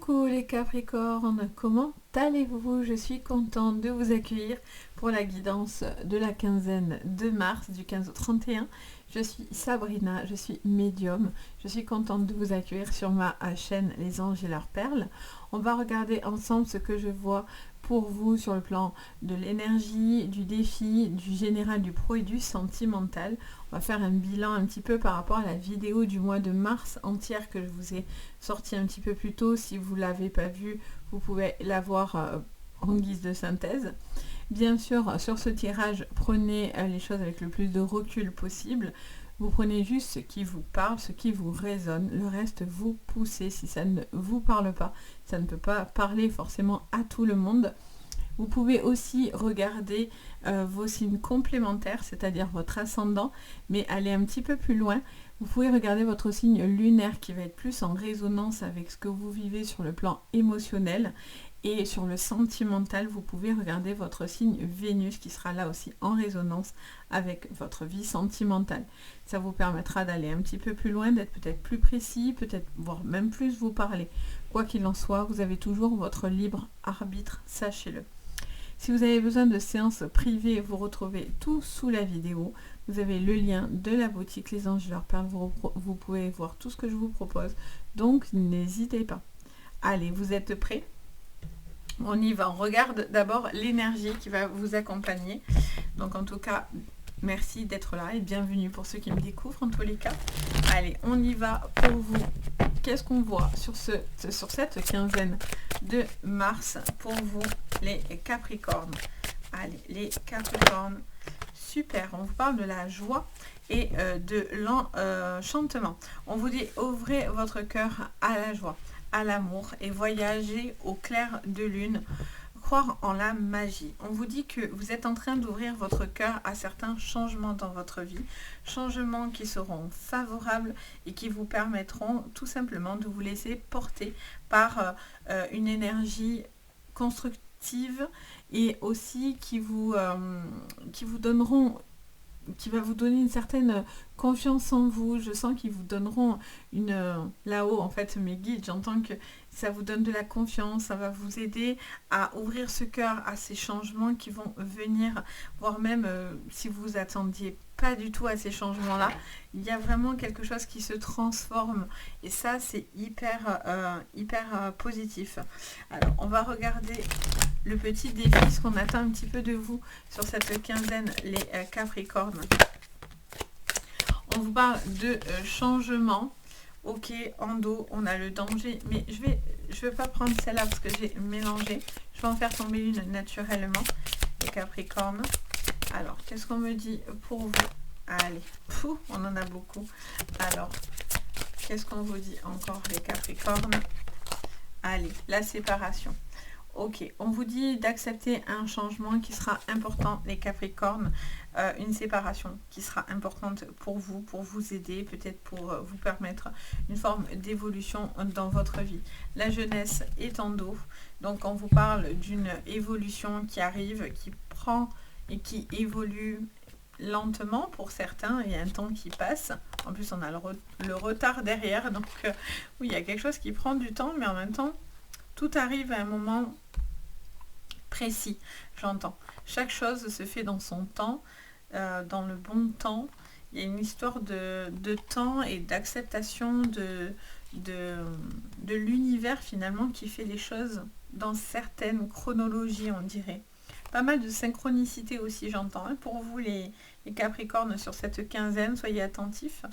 Coucou les Capricornes, comment allez-vous? Je suis contente de vous accueillir pour la guidance de la quinzaine de mars, du 15 au 31. Je suis Sabrina, je suis médium. Je suis contente de vous accueillir sur ma chaîne Les Anges et leurs perles. On va regarder ensemble ce que je vois pour vous sur le plan de l'énergie, du défi, du général, du pro et du sentimental. On va faire un bilan un petit peu par rapport à la vidéo du mois de mars entière que je vous ai sorti un petit peu plus tôt. Si vous ne l'avez pas vue, vous pouvez la voir en guise de synthèse. Bien sûr, sur ce tirage, prenez les choses avec le plus de recul possible. Vous prenez juste ce qui vous parle, ce qui vous résonne. Le reste, vous poussez. Si ça ne vous parle pas, ça ne peut pas parler forcément à tout le monde. Vous pouvez aussi regarder vos signes complémentaires, c'est-à-dire votre ascendant, mais aller un petit peu plus loin. Vous pouvez regarder votre signe lunaire qui va être plus en résonance avec ce que vous vivez sur le plan émotionnel. Et sur le sentimental, vous pouvez regarder votre signe Vénus qui sera là aussi en résonance avec votre vie sentimentale. Ça vous permettra d'aller un petit peu plus loin, d'être peut-être plus précis, peut-être voire même plus vous parler. Quoi qu'il en soit, vous avez toujours votre libre arbitre, sachez-le. Si vous avez besoin de séances privées, vous retrouvez tout sous la vidéo. Vous avez le lien de la boutique Les Anges et leurs perles. Vous pouvez voir tout ce que je vous propose. Donc, n'hésitez pas. Allez, vous êtes prêts? On y va. On regarde d'abord l'énergie qui va vous accompagner. Donc, en tout cas, merci d'être là et bienvenue pour ceux qui me découvrent en tous les cas. Allez, on y va pour vous. Qu'est-ce qu'on voit sur cette quinzaine de mars pour vous les Capricornes? Allez, les Capricornes, super, on vous parle de la joie et de l'enchantement. On vous dit ouvrez votre cœur à la joie, à l'amour et voyagez au clair de lune. Croire en la magie. On vous dit que vous êtes en train d'ouvrir votre cœur à certains changements dans votre vie, changements qui seront favorables et qui vous permettront tout simplement de vous laisser porter par une énergie constructive et aussi qui va vous donner une certaine confiance en vous. Je sens qu'ils vous donneront là-haut, en fait, mes guides, j'entends que ça vous donne de la confiance, ça va vous aider à ouvrir ce cœur à ces changements qui vont venir, voire même si vous vous attendiez pas du tout à ces changements-là, il y a vraiment quelque chose qui se transforme et ça, c'est hyper positif. Alors, on va regarder le petit défi, ce qu'on attend un petit peu de vous sur cette quinzaine, les Capricornes. On vous parle de changement. Ok, en dos, on a le danger, mais je vais pas prendre celle-là parce que j'ai mélangé. Je vais en faire tomber une naturellement, les Capricornes. Alors, qu'est-ce qu'on me dit pour vous? Allez, on en a beaucoup. Alors, qu'est-ce qu'on vous dit encore, les Capricornes? Allez, la séparation. Ok, on vous dit d'accepter un changement qui sera important, les Capricornes, une séparation qui sera importante pour vous aider, peut-être pour vous permettre une forme d'évolution dans votre vie. La jeunesse est en dos, donc on vous parle d'une évolution qui arrive, qui prend et qui évolue lentement pour certains, il y a un temps qui passe, en plus on a le retard derrière, donc oui, il y a quelque chose qui prend du temps, mais en même temps, tout arrive à un moment précis, j'entends. Chaque chose se fait dans son temps, dans le bon temps. Il y a une histoire de temps et d'acceptation de l'univers finalement qui fait les choses dans certaines chronologies, on dirait. Pas mal de synchronicité aussi, j'entends. Hein, pour vous, les Capricornes, sur cette quinzaine, soyez attentifs.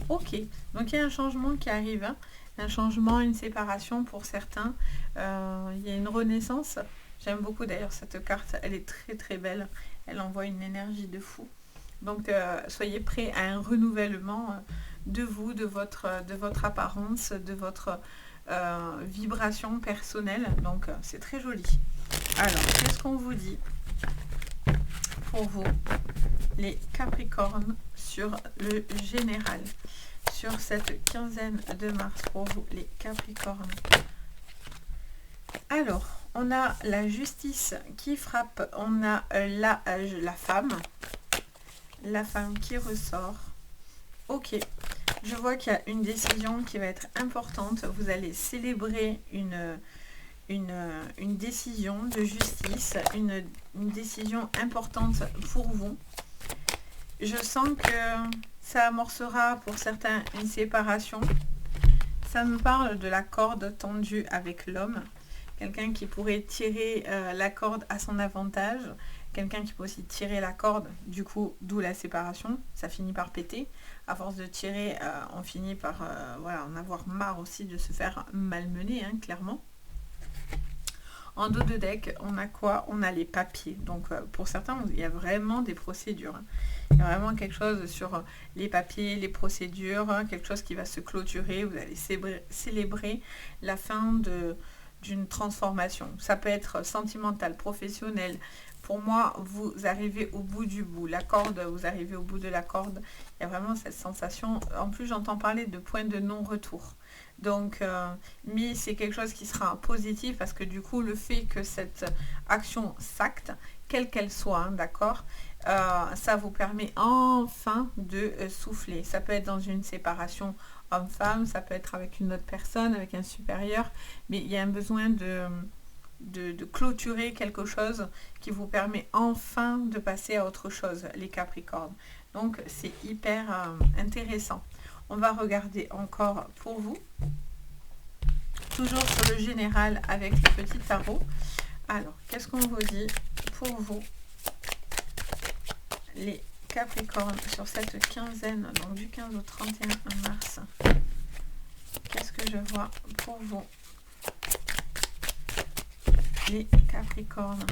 Ok, donc il y a un changement qui arrive. Hein, un changement, une séparation pour certains. Il y a une renaissance. J'aime beaucoup d'ailleurs cette carte, elle est très très belle. Elle envoie une énergie de fou. Donc soyez prêts à un renouvellement de vous, de votre apparence, de votre vibration personnelle. Donc c'est très joli. Alors, qu'est-ce qu'on vous dit pour vous, les Capricornes, sur le général, sur cette quinzaine de mars pour vous, les Capricornes? Alors, on a la justice qui frappe, on a la femme qui ressort. Ok, Je vois qu'il y a une décision qui va être importante. Vous allez célébrer une décision de justice, une décision importante pour vous. Je sens que ça amorcera pour certains une séparation. Ça me parle de la corde tendue avec l'homme. Quelqu'un qui pourrait tirer la corde à son avantage. Quelqu'un qui peut aussi tirer la corde, du coup, d'où la séparation. Ça finit par péter. À force de tirer, on finit par voilà, en avoir marre aussi de se faire malmener, hein, clairement. En dos de deck, on a quoi? On a les papiers. Donc pour certains, il y a vraiment des procédures. Hein. Il y a vraiment quelque chose sur les papiers, les procédures, hein, quelque chose qui va se clôturer. Vous allez célébrer la fin d'une transformation. Ça peut être sentimental, professionnel. Pour moi, vous arrivez au bout du bout. La corde, vous arrivez au bout de la corde. Il y a vraiment cette sensation. En plus, j'entends parler de point de non-retour. Donc, mais c'est quelque chose qui sera positif parce que du coup, le fait que cette action s'acte, quelle qu'elle soit, hein, d'accord, ça vous permet enfin de souffler. Ça peut être dans une séparation homme-femme, ça peut être avec une autre personne, avec un supérieur, mais il y a un besoin de clôturer quelque chose qui vous permet enfin de passer à autre chose, les Capricornes. Donc, c'est hyper intéressant. On va regarder encore pour vous. Toujours sur le général avec les petits tarots. Alors, qu'est-ce qu'on vous dit pour vous, les Capricornes, sur cette quinzaine, donc du 15 au 31 mars? Qu'est-ce que je vois pour vous, les Capricornes?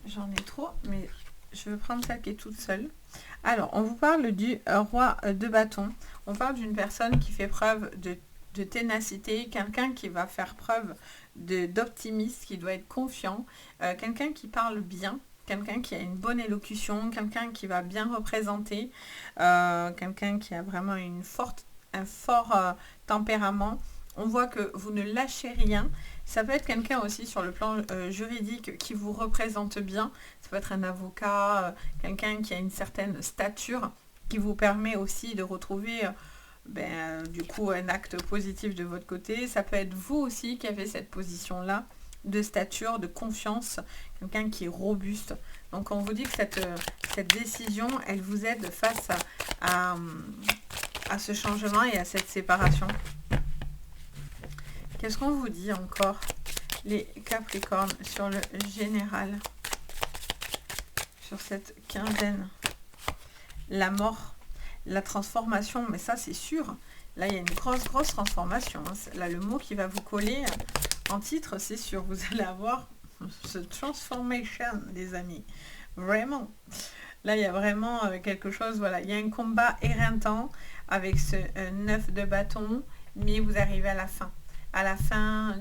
J'en ai trop, mais je veux prendre celle qui est toute seule. Alors, on vous parle du roi de bâton. On parle d'une personne qui fait preuve de ténacité, quelqu'un qui va faire preuve d'optimisme, qui doit être confiant, quelqu'un qui parle bien, quelqu'un qui a une bonne élocution, quelqu'un qui va bien représenter, quelqu'un qui a vraiment un fort tempérament. On voit que vous ne lâchez rien. Ça peut être quelqu'un aussi sur le plan juridique qui vous représente bien. Ça peut être un avocat, quelqu'un qui a une certaine stature qui vous permet aussi de retrouver du coup un acte positif de votre côté. Ça peut être vous aussi qui avez cette position-là de stature, de confiance, quelqu'un qui est robuste. Donc on vous dit que cette décision, elle vous aide face à ce changement et à cette séparation. Qu'est-ce qu'on vous dit encore, les Capricornes, sur le général, sur cette quinzaine? La mort, la transformation, mais ça c'est sûr. Là, il y a une grosse transformation. Hein. Là, le mot qui va vous coller en titre, c'est sûr. Vous allez avoir ce transformation, les amis. Vraiment. Là, il y a vraiment quelque chose, voilà. Il y a un combat éreintant avec ce 9 de bâton, mais vous arrivez à la fin. À la fin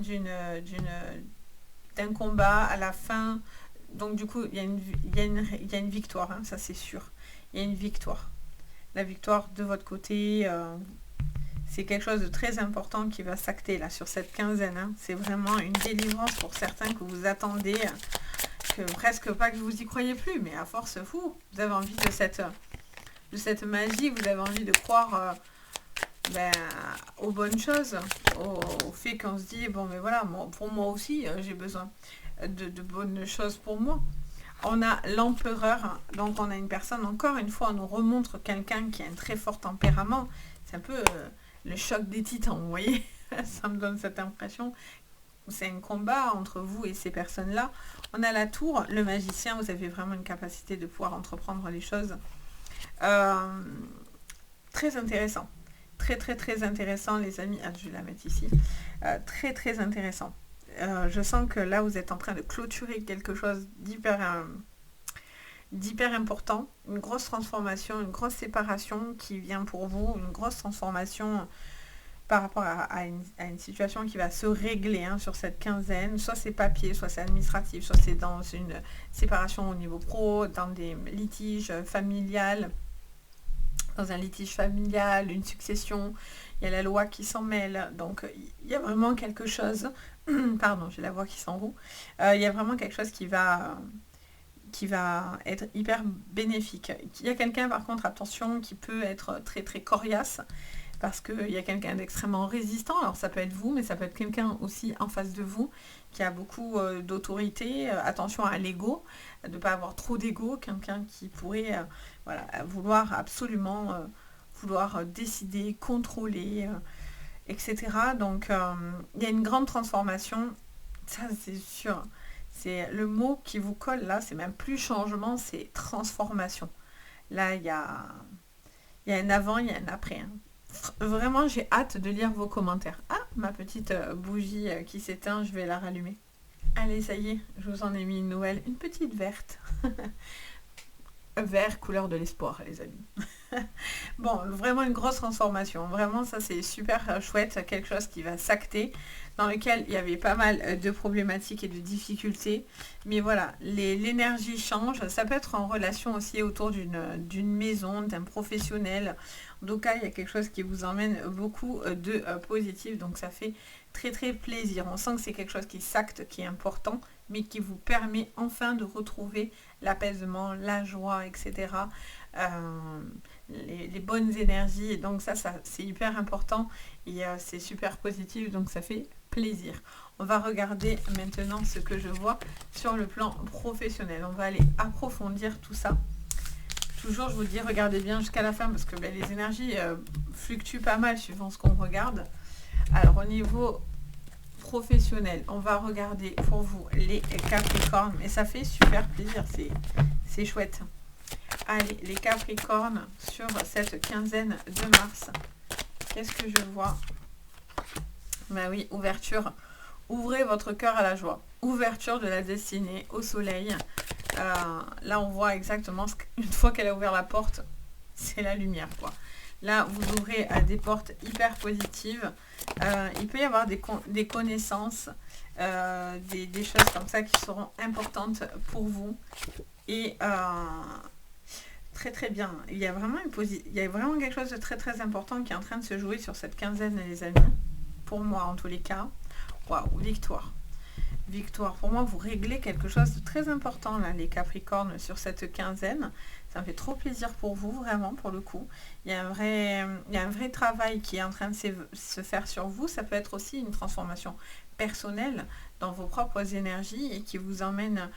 d'un combat, à la fin. Donc du coup, il y a une victoire, hein, ça c'est sûr. Il y a une victoire. La victoire de votre côté, c'est quelque chose de très important qui va s'acter là sur cette quinzaine. Hein. C'est vraiment une délivrance pour certains que vous attendez, que presque pas que vous y croyez plus, mais à force vous avez envie de cette magie, vous avez envie de croire aux bonnes choses, au fait qu'on se dit, bon mais voilà, pour moi aussi, j'ai besoin de bonnes choses pour moi. On a l'empereur, donc on a une personne, encore une fois, on nous remontre quelqu'un qui a un très fort tempérament. C'est un peu le choc des titans, vous voyez. Ça me donne cette impression. C'est un combat entre vous et ces personnes-là. On a la tour, le magicien, vous avez vraiment une capacité de pouvoir entreprendre les choses. Très intéressant. Très intéressant, les amis. Ah, je vais la mettre ici. Très intéressant. Je sens que là, vous êtes en train de clôturer quelque chose d'hyper important. Une grosse transformation, une grosse séparation qui vient pour vous. Une grosse transformation par rapport à une situation qui va se régler sur cette quinzaine. Soit c'est papier, soit c'est administratif, soit c'est dans une séparation au niveau pro, dans des litiges familiales. Dans un litige familial, une succession, il y a la loi qui s'en mêle. Donc, il y a vraiment quelque chose... Pardon, j'ai la voix qui s'enroule. Il y a vraiment quelque chose qui va qui va être hyper bénéfique. Il y a quelqu'un par contre, attention, qui peut être très très coriace, parce qu'il y a quelqu'un d'extrêmement résistant. Alors ça peut être vous, mais ça peut être quelqu'un aussi en face de vous qui a beaucoup d'autorité. Attention à l'ego, de ne pas avoir trop d'ego, quelqu'un qui pourrait voilà, vouloir absolument vouloir décider, contrôler, etc. Donc il y a une grande transformation, ça c'est sûr. C'est le mot qui vous colle là, c'est même plus changement, c'est transformation. Là, il y a un avant, il y a un après, hein. Vraiment, j'ai hâte de lire vos commentaires. Ah, ma petite bougie qui s'éteint, je vais la rallumer. Allez, ça y est, je vous en ai mis une nouvelle, une petite verte. Vert, couleur de l'espoir, les amis. Bon, vraiment une grosse transformation. Vraiment, ça c'est super chouette, quelque chose qui va s'acter, dans lequel il y avait pas mal de problématiques et de difficultés. Mais voilà, l'énergie change. Ça peut être en relation aussi autour d'une maison, d'un professionnel. En tout cas, il y a quelque chose qui vous emmène beaucoup de positif. Donc ça fait très très plaisir. On sent que c'est quelque chose qui s'acte, qui est important, mais qui vous permet enfin de retrouver l'apaisement, la joie, etc. Les bonnes énergies. Et donc ça c'est hyper important et c'est super positif. Donc ça fait plaisir. On va regarder maintenant ce que je vois sur le plan professionnel. On va aller approfondir tout ça. Toujours, je vous dis, regardez bien jusqu'à la fin parce que les énergies fluctuent pas mal suivant ce qu'on regarde. Alors, au niveau professionnel, on va regarder pour vous les Capricornes. Et ça fait super plaisir, c'est chouette. Allez, les Capricornes, sur cette quinzaine de mars, qu'est-ce que je vois? Ben oui, ouverture. Ouvrez votre cœur à la joie. Ouverture de la destinée au soleil. Là, on voit exactement, une fois qu'elle a ouvert la porte, c'est la lumière, quoi. Là, vous ouvrez à des portes hyper positives. Il peut y avoir des connaissances, des choses comme ça qui seront importantes pour vous. Et très très bien. Il y a vraiment quelque chose de très très important qui est en train de se jouer sur cette quinzaine, les amis. Pour moi, en tous les cas. Waouh, victoire. Victoire. Pour moi, vous réglez quelque chose de très important, là, les Capricornes, sur cette quinzaine. Ça me fait trop plaisir pour vous, vraiment, pour le coup. Il y a un vrai travail qui est en train de se faire sur vous. Ça peut être aussi une transformation personnelle dans vos propres énergies et qui vous emmène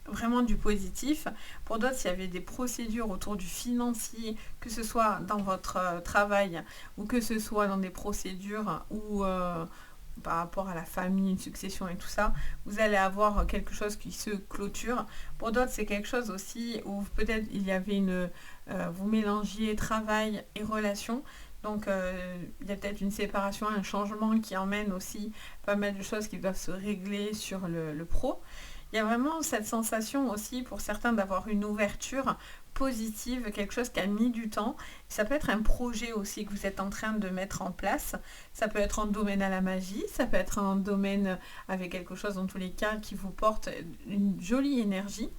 vraiment du positif. Pour d'autres, s'il y avait des procédures autour du financier, que ce soit dans votre travail ou que ce soit dans des procédures où... par rapport à la famille, une succession et tout ça, vous allez avoir quelque chose qui se clôture. Pour d'autres, c'est quelque chose aussi où peut-être il y avait vous mélangiez travail et relation. Donc, il y a peut-être une séparation, un changement qui emmène aussi pas mal de choses qui doivent se régler sur le pro. Il y a vraiment cette sensation aussi pour certains d'avoir une ouverture positive, quelque chose qui a mis du temps. Ça peut être un projet aussi que vous êtes en train de mettre en place. Ça peut être un domaine à la magie, ça peut être un domaine avec quelque chose dans tous les cas qui vous porte une jolie énergie.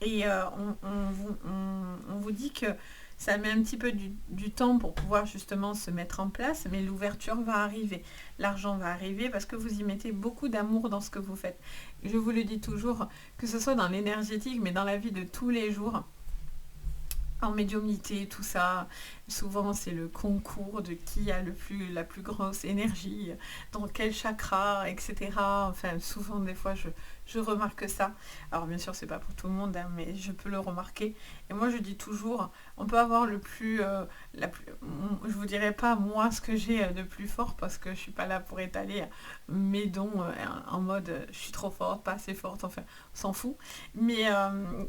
Et on vous dit que ça met un petit peu du temps pour pouvoir justement se mettre en place, mais l'ouverture va arriver. L'argent va arriver parce que vous y mettez beaucoup d'amour dans ce que vous faites. Je vous le dis toujours, que ce soit dans l'énergétique, mais dans la vie de tous les jours, en médiumnité, tout ça, souvent c'est le concours de qui a la plus grosse énergie, dans quel chakra, etc. Enfin, souvent des fois je remarque ça. Alors bien sûr c'est pas pour tout le monde, hein, mais je peux le remarquer. Et moi je dis toujours, on peut avoir je vous dirai pas moi ce que j'ai de plus fort parce que je suis pas là pour étaler mes dons en mode je suis trop forte, pas assez forte, enfin on s'en fout. Mais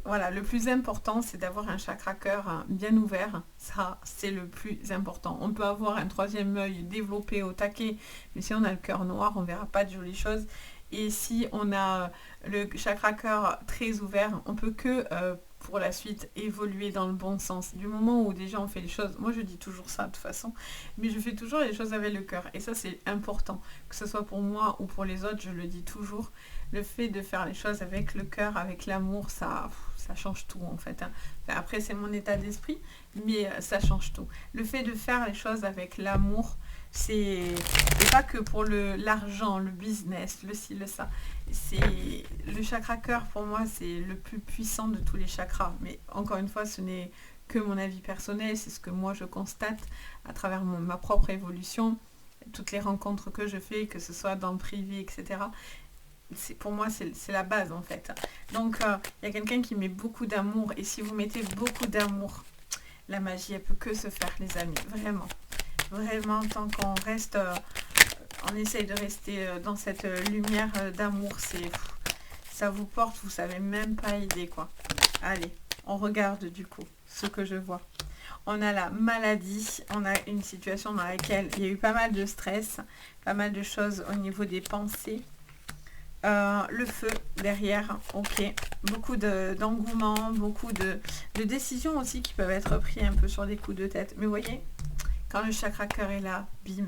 voilà, le plus important c'est d'avoir un chakra cœur bien ouvert. Ça c'est le plus important. On peut avoir un troisième œil développé au taquet, mais si on a le cœur noir, on verra pas de jolies choses. Et si on a le chakra cœur très ouvert, on peut que pour la suite évoluer dans le bon sens. Du moment où déjà on fait les choses, moi je dis toujours ça de toute façon, mais je fais toujours les choses avec le cœur. Et ça c'est important, que ce soit pour moi ou pour les autres, je le dis toujours. Le fait de faire les choses avec le cœur, avec l'amour, ça change tout en fait, hein. Enfin, après c'est mon état d'esprit, mais ça change tout. Le fait de faire les choses avec l'amour, C'est pas que pour l'argent, le business, le ci, le ça. C'est le chakra cœur pour moi, c'est le plus puissant de tous les chakras. Mais encore une fois, ce n'est que mon avis personnel, c'est ce que moi je constate à travers ma propre évolution, toutes les rencontres que je fais, que ce soit dans le privé, etc. Pour moi, c'est la base en fait. Donc, il y a quelqu'un qui met beaucoup d'amour. Et si vous mettez beaucoup d'amour, la magie, elle peut que se faire, les amis. Vraiment. Vraiment, tant qu'on reste... on essaye de rester dans cette lumière d'amour. Ça vous porte, vous savez même pas idée, quoi. Allez, on regarde du coup ce que je vois. On a la maladie, on a une situation dans laquelle il y a eu pas mal de stress, pas mal de choses au niveau des pensées. Le feu derrière, ok. Beaucoup d'engouement, beaucoup de décisions aussi qui peuvent être prises un peu sur des coups de tête. Mais vous voyez, quand le chakra cœur est là, bim,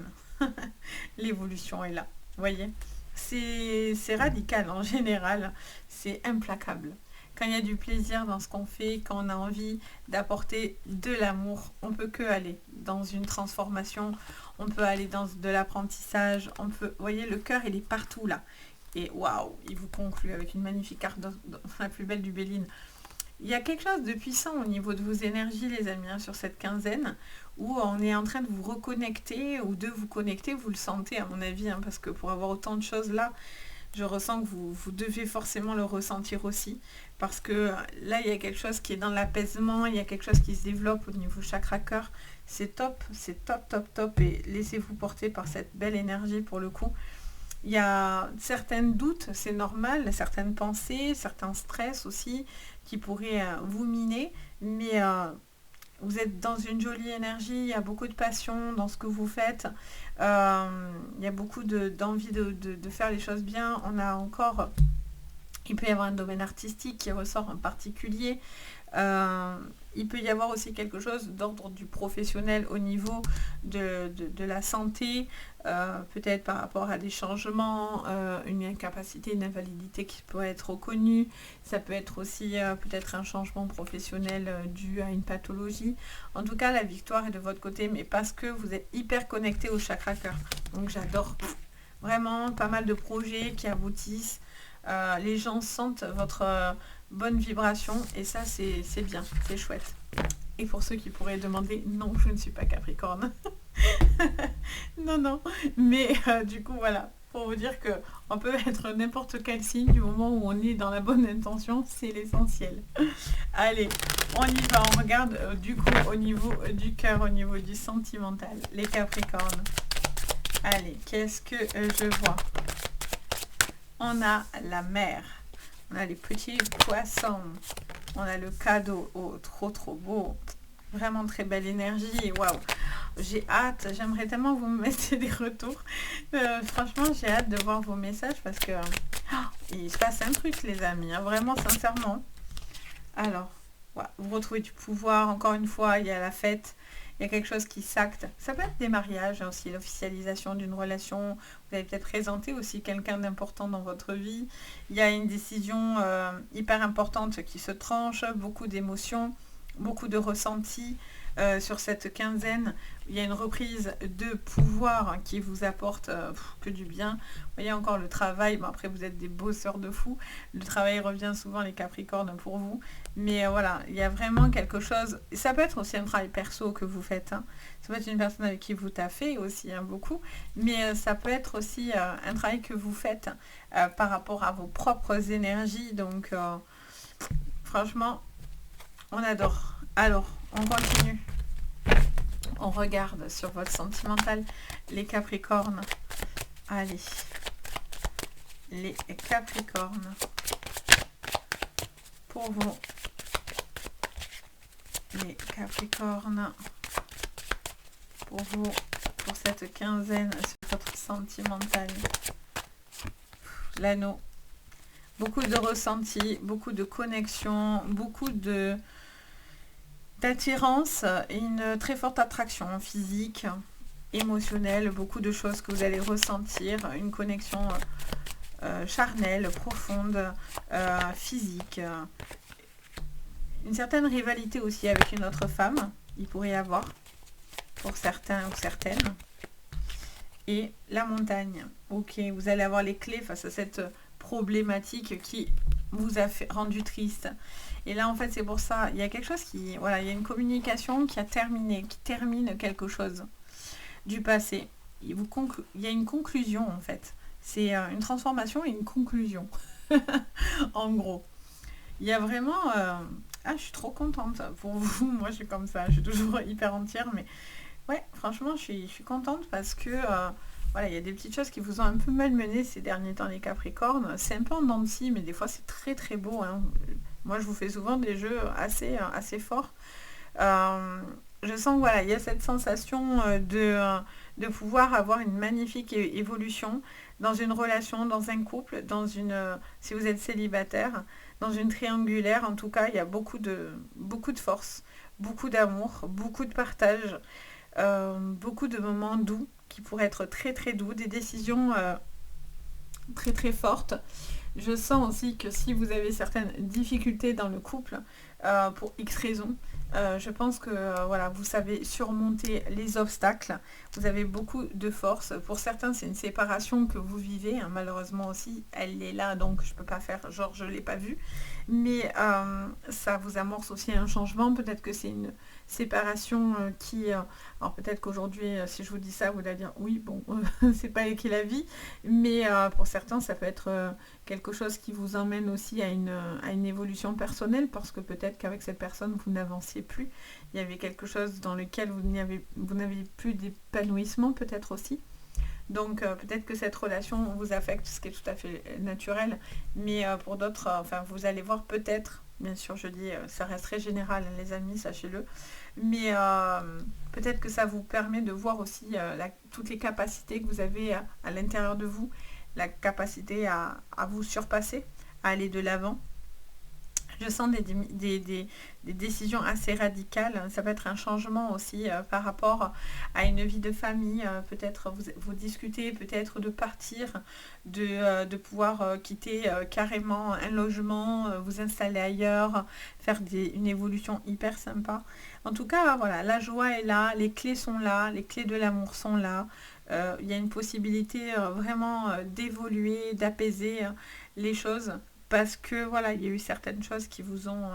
l'évolution est là. Vous voyez, c'est radical en général, c'est implacable. Quand il y a du plaisir dans ce qu'on fait, quand on a envie d'apporter de l'amour, on peut que aller dans une transformation, on peut aller dans de l'apprentissage, on peut, vous voyez, le cœur, il est partout là. Et waouh, il vous conclut avec une magnifique carte, la plus belle du Béline. Il y a quelque chose de puissant au niveau de vos énergies, les amis, hein, sur cette quinzaine, où on est en train de vous reconnecter ou de vous connecter, vous le sentez à mon avis, hein, parce que pour avoir autant de choses là, je ressens que vous devez forcément le ressentir aussi, parce que là, il y a quelque chose qui est dans l'apaisement, il y a quelque chose qui se développe au niveau chakra-cœur. C'est top, top, et laissez-vous porter par cette belle énergie pour le coup. Il y a certains doutes, c'est normal, certaines pensées, certains stress aussi qui pourraient vous miner, mais vous êtes dans une jolie énergie, il y a beaucoup de passion dans ce que vous faites, il y a beaucoup d'envie de faire les choses bien. On a encore, il peut y avoir un domaine artistique qui ressort en particulier. Il peut y avoir aussi quelque chose d'ordre du professionnel au niveau de la santé, peut-être par rapport à des changements, une incapacité, une invalidité qui peut être reconnue. Ça peut être aussi peut-être un changement professionnel dû à une pathologie. En tout cas, la victoire est de votre côté, mais parce que vous êtes hyper connecté au chakra cœur. Donc j'adore vraiment pas mal de projets qui aboutissent. Les gens sentent votre bonne vibration et ça c'est bien, c'est chouette. Et pour ceux qui pourraient demander, non, je ne suis pas Capricorne. non, mais du coup voilà, pour vous dire que on peut être n'importe quel signe du moment où on est dans la bonne intention, c'est l'essentiel. Allez, on y va, on regarde du coup au niveau du cœur, au niveau du sentimental, les Capricornes. Allez, qu'est-ce que je vois? On a la mer, on a les petits poissons, on a le cadeau, oh trop beau, vraiment très belle énergie, waouh, j'ai hâte, j'aimerais tellement que vous me mettiez des retours, franchement j'ai hâte de voir vos messages parce que il se passe un truc les amis, hein, vraiment sincèrement. Alors, voilà, vous retrouvez du pouvoir, encore une fois, il y a la fête. Il y a quelque chose qui s'acte. Ça peut être des mariages aussi, l'officialisation d'une relation. Vous avez peut-être présenté aussi quelqu'un d'important dans votre vie. Il y a une décision hyper importante qui se tranche, beaucoup d'émotions, beaucoup de ressentis sur cette quinzaine. Il y a une reprise de pouvoir qui vous apporte que du bien. Vous voyez encore le travail. Bon, après, vous êtes des bosseurs de fous. Le travail revient souvent les Capricornes pour vous. Mais voilà, il y a vraiment quelque chose. Ça peut être aussi un travail perso que vous faites. Hein. Ça peut être une personne avec qui vous taffez aussi beaucoup. Mais ça peut être aussi un travail que vous faites par rapport à vos propres énergies. Donc, franchement, on adore. Alors, on continue. On regarde sur votre sentimental, les Capricornes. Allez, les Capricornes. Pour vous, les Capricornes. Pour vous, pour cette quinzaine sur votre sentimental. L'anneau. Beaucoup de ressentis, beaucoup de connexions, beaucoup d'attirance et une très forte attraction physique, émotionnelle, beaucoup de choses que vous allez ressentir, une connexion charnelle, profonde, physique, une certaine rivalité aussi avec une autre femme, il pourrait y avoir, pour certains ou certaines. et la montagne. Ok, vous allez avoir les clés face à cette problématique qui vous a rendu triste. Et là, en fait, c'est pour ça, il y a quelque chose qui... Voilà, il y a une communication qui a terminé, qui termine quelque chose du passé. Il y a une conclusion, en fait. C'est une transformation et une conclusion. En gros. Il y a vraiment... Ah, je suis trop contente pour vous. Moi, je suis comme ça. Je suis toujours hyper entière. Mais ouais, franchement, je suis contente parce que... voilà, il y a des petites choses qui vous ont un peu malmené ces derniers temps, les Capricornes. C'est un peu en dents de scie, mais des fois, c'est très très beau. Hein. Moi, je vous fais souvent des jeux assez forts. Je sens que voilà, il y a cette sensation de pouvoir avoir une magnifique évolution dans une relation, dans un couple, si vous êtes célibataire, dans une triangulaire. En tout cas, il y a beaucoup de force, beaucoup d'amour, beaucoup de partage, beaucoup de moments doux qui pourraient être très très doux, des décisions très très fortes. Je sens aussi que si vous avez certaines difficultés dans le couple, pour X raisons, je pense que voilà, vous savez surmonter les obstacles. Vous avez beaucoup de force. Pour certains, c'est une séparation que vous vivez. Hein, malheureusement aussi, elle est là, donc je ne peux pas faire genre je ne l'ai pas vue. Mais ça vous amorce aussi un changement. Peut-être que c'est une séparation qui... alors peut-être qu'aujourd'hui, si je vous dis ça, vous allez dire oui, bon, c'est pas elle qui la vit. Mais pour certains, ça peut être quelque chose qui vous emmène aussi à une évolution personnelle, parce que peut-être qu'avec cette personne, vous n'avanciez plus. Il y avait quelque chose dans lequel vous n'aviez plus d'épanouissement, peut-être aussi. Donc peut-être que cette relation vous affecte, ce qui est tout à fait naturel, mais pour d'autres, enfin vous allez voir peut-être, bien sûr je dis, ça reste très général les amis, sachez-le, mais peut-être que ça vous permet de voir aussi toutes les capacités que vous avez à l'intérieur de vous, la capacité à vous surpasser, à aller de l'avant. Je sens des décisions assez radicales. Ça peut être un changement aussi par rapport à une vie de famille. Peut-être vous discutez peut-être de partir, de pouvoir quitter carrément un logement, vous installer ailleurs, faire une évolution hyper sympa. En tout cas, voilà, la joie est là, les clés sont là, les clés de l'amour sont là. Il y a une possibilité vraiment d'évoluer, d'apaiser les choses parce que voilà, il y a eu certaines choses qui vous ont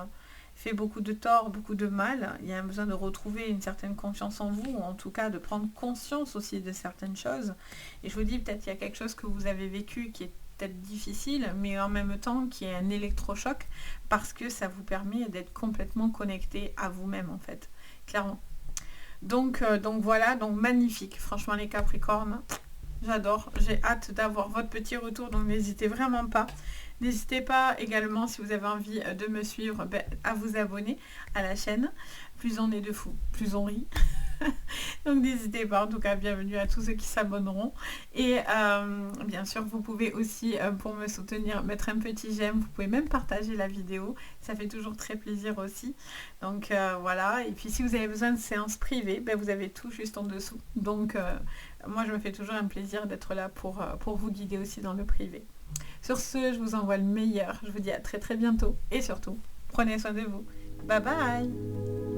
fait beaucoup de tort, beaucoup de mal. Il y a un besoin de retrouver une certaine confiance en vous, ou en tout cas de prendre conscience aussi de certaines choses. Et je vous dis, peut-être qu'il y a quelque chose que vous avez vécu qui est peut-être difficile, mais en même temps qui est un électrochoc, parce que ça vous permet d'être complètement connecté à vous-même en fait, clairement. Donc voilà, donc magnifique. Franchement les Capricornes, j'adore. J'ai hâte d'avoir votre petit retour, donc n'hésitez vraiment pas. N'hésitez pas également, si vous avez envie de me suivre, à vous abonner à la chaîne. Plus on est de fous, plus on rit. Donc n'hésitez pas, en tout cas bienvenue à tous ceux qui s'abonneront. Et bien sûr vous pouvez aussi pour me soutenir mettre un petit j'aime, vous pouvez même partager la vidéo, ça fait toujours très plaisir aussi. Donc voilà, et puis si vous avez besoin de séances privées, vous avez tout juste en dessous. Donc moi je me fais toujours un plaisir d'être là pour vous guider aussi dans le privé. Sur ce, je vous envoie le meilleur, je vous dis à très très bientôt et surtout, prenez soin de vous. Bye bye.